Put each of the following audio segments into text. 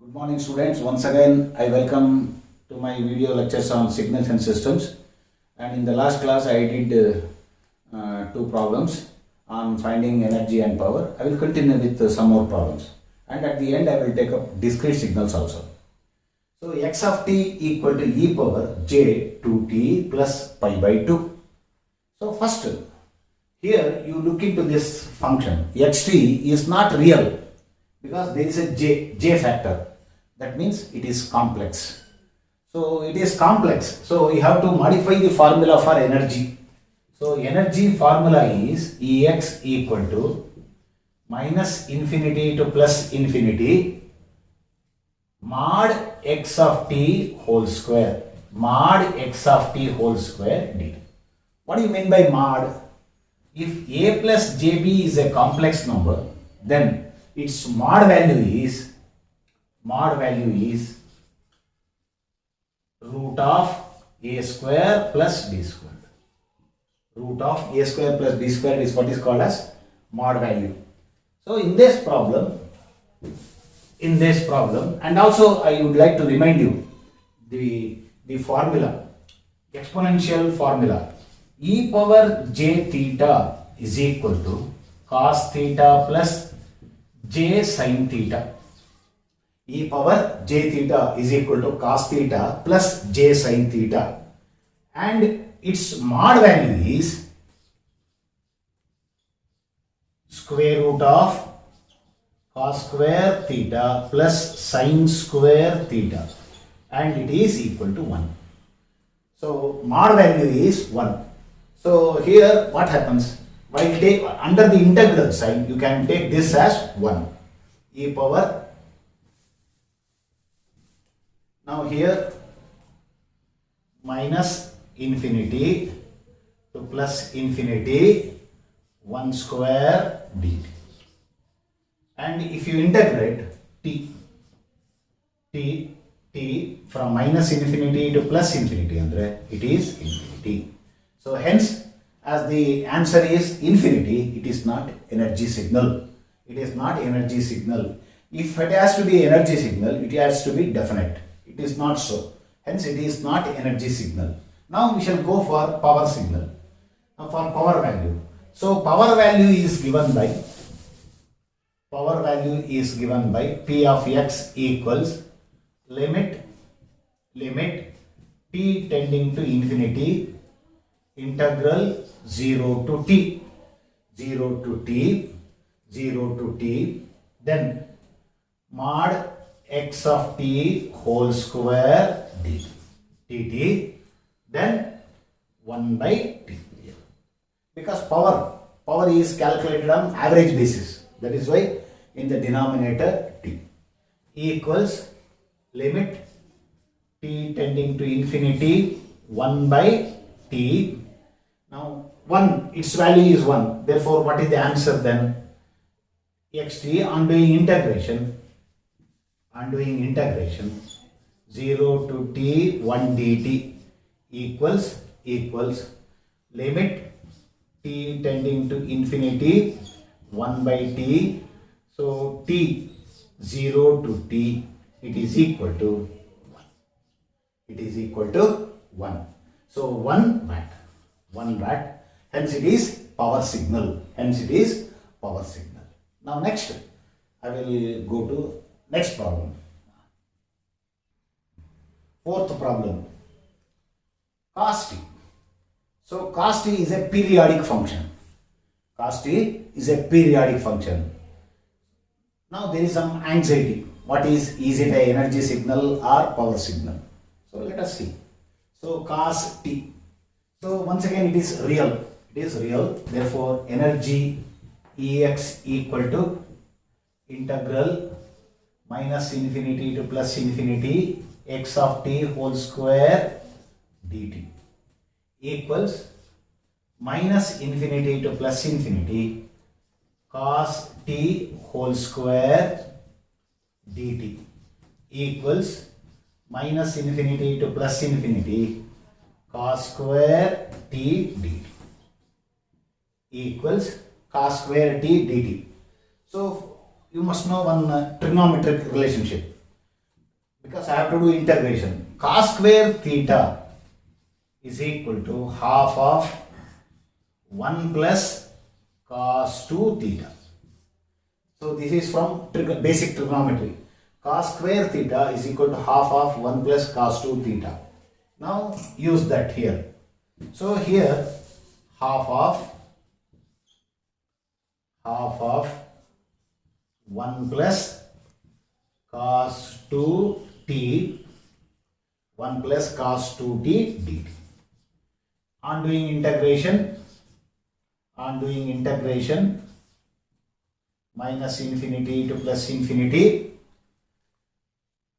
Good morning students. Once again I welcome to my video lectures on signals and systems, and in the last class I did two problems on finding energy and power. I will continue with some more problems, and at the end I will take up discrete signals also. So x of t equal to e power j 2t plus pi by 2. So first here you look into this function. Xt is not real because there is a j factor. That means it is complex. So it is complex. So you have to modify the formula for energy. So energy formula is Ex equal to minus infinity to plus infinity mod x of t whole square. Mod x of t whole square dt. What do you mean by mod? If a plus jb is a complex number, then its mod value is root of a square plus b square. Root of a square plus b square is what is called as mod value. So in this problem, and also I would like to remind you the formula, exponential formula. E power j theta is equal to cos theta plus j sin theta. E power j theta is equal to cos theta plus j sin theta, and its mod value is square root of cos square theta plus sin square theta, and it is equal to 1. So mod value is 1. So here what happens? While take under the integral sign, you can take this as 1. E power. Now here minus infinity to plus infinity 1 square dt. And if you integrate t from minus infinity to plus infinity, it is infinity. So hence, as the answer is infinity, it is not energy signal. It is not energy signal. If it has to be energy signal, it has to be definite. It is not so. Hence, it is not energy signal. Now we shall go for power signal. Now for power value. So power value is given by P of x equals limit t tending to infinity integral 0 to t then mod x of t whole square dt then 1 by t, because power is calculated on average basis. That is why in the denominator t equals limit t tending to infinity 1 by t. Now 1, its value is 1. Therefore, what is the answer then? Xt on doing integration 0 to t 1 dt equals limit t tending to infinity 1 by t. So t 0 to t, it is equal to 1. So 1 watt. Hence it is power signal. Now next, I will go to next problem. Fourth problem, cos t. So cos t is a periodic function. Now there is some anxiety. What is it an energy signal or power signal? So let us see. So cos t. So once again it is real. Therefore energy Ex equal to integral minus infinity to plus infinity x of t whole square dt equals minus infinity to plus infinity cos t whole square dt equals minus infinity to plus infinity cos square t dt equals cos square t dt. So you must know one trigonometric relationship. because I have to do integration. Cos square theta is equal to half of 1 plus cos 2 theta. So this is from basic trigonometry. Cos square theta is equal to half of 1 plus cos 2 theta. Now use that here. So here half of 1 plus cos 2t 1 plus cos 2t dt. On doing integration, minus infinity to plus infinity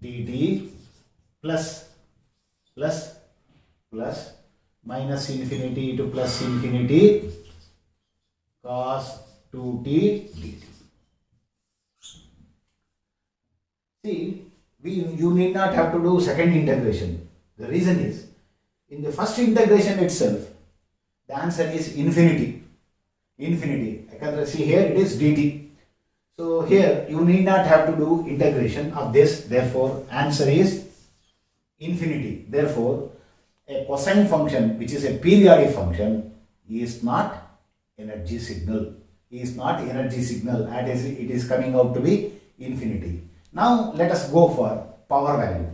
dt plus minus infinity to plus infinity cos 2t dt. See, you need not have to do second integration. The reason is, in the first integration itself, the answer is infinity. I can see here it is dt. So here you need not have to do integration of this. Therefore, answer is infinity. Therefore, a cosine function which is a periodic function is not energy signal. As it is coming out to be infinity. Now let us go for power value.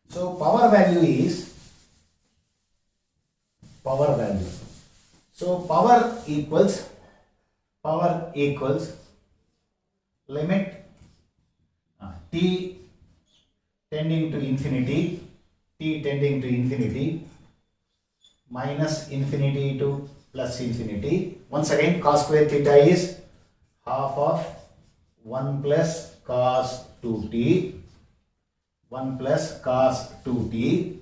So power value is power value. So power equals limit t tending to infinity minus infinity to plus infinity. Once again, cos square theta is half of 1 plus cos 2t 1 plus cos 2t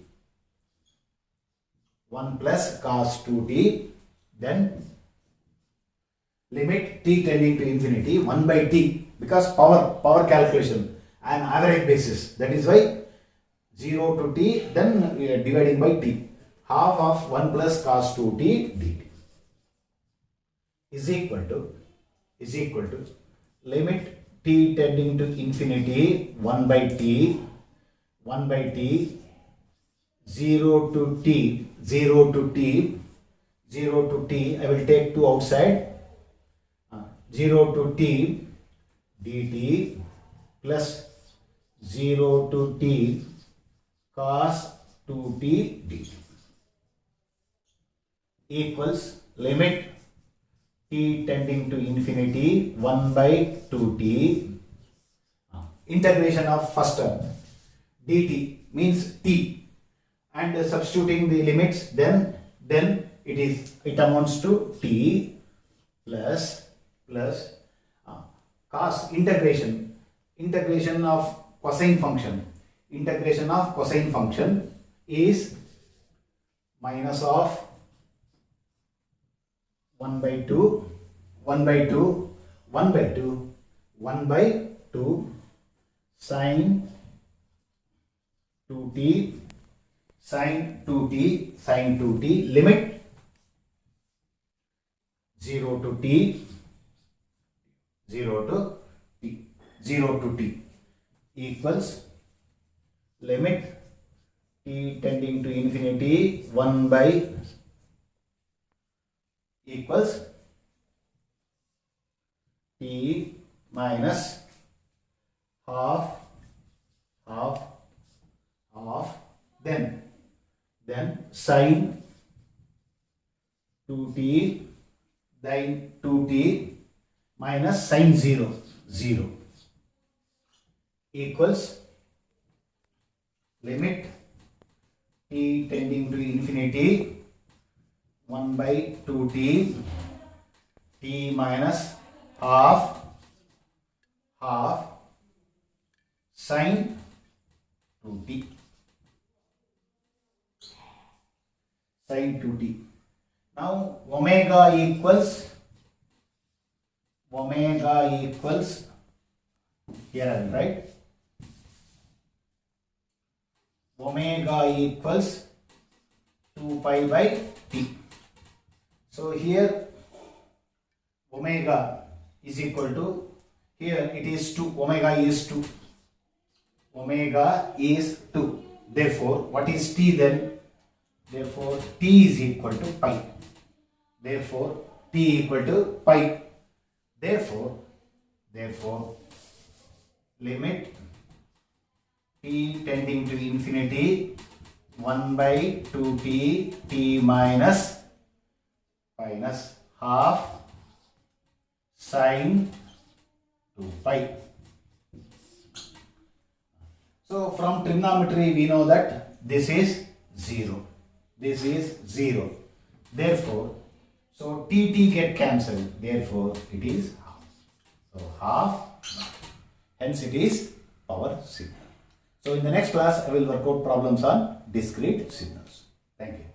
1 plus cos 2t, then limit t tending to infinity 1 by t, because power calculation and average basis, that is why 0 to t, then dividing by t, half of 1 plus cos 2t dt is equal to limit t tending to infinity 1 by t 0 to t, I will take 2 outside, 0 to t dt plus 0 to t cos 2t dt equals limit t tending to infinity 1 by 2t, integration of first term dt means t, and substituting the limits, then it amounts to t plus cos integration of cosine function is minus of 1 by 2 sin 2t limit 0 to t equals limit t tending to infinity 1 by equals t minus half then sin 2t minus sin 0 equals limit t tending to infinity 1 by 2t t minus half sin 2t Now omega equals here I will write omega equals 2 pi by t. So here omega is equal to, here it is 2, omega is 2. Omega is 2. Therefore, what is t then? Therefore, t is equal to pi. Therefore, t equal to pi. Therefore, limit t tending to infinity 1 by 2t t minus half sine 2 pi. So from trigonometry we know that this is 0. This is 0. Therefore, so t get cancelled. Therefore, it is half. So half. Hence it is power signal. So in the next class I will work out problems on discrete signals. Thank you.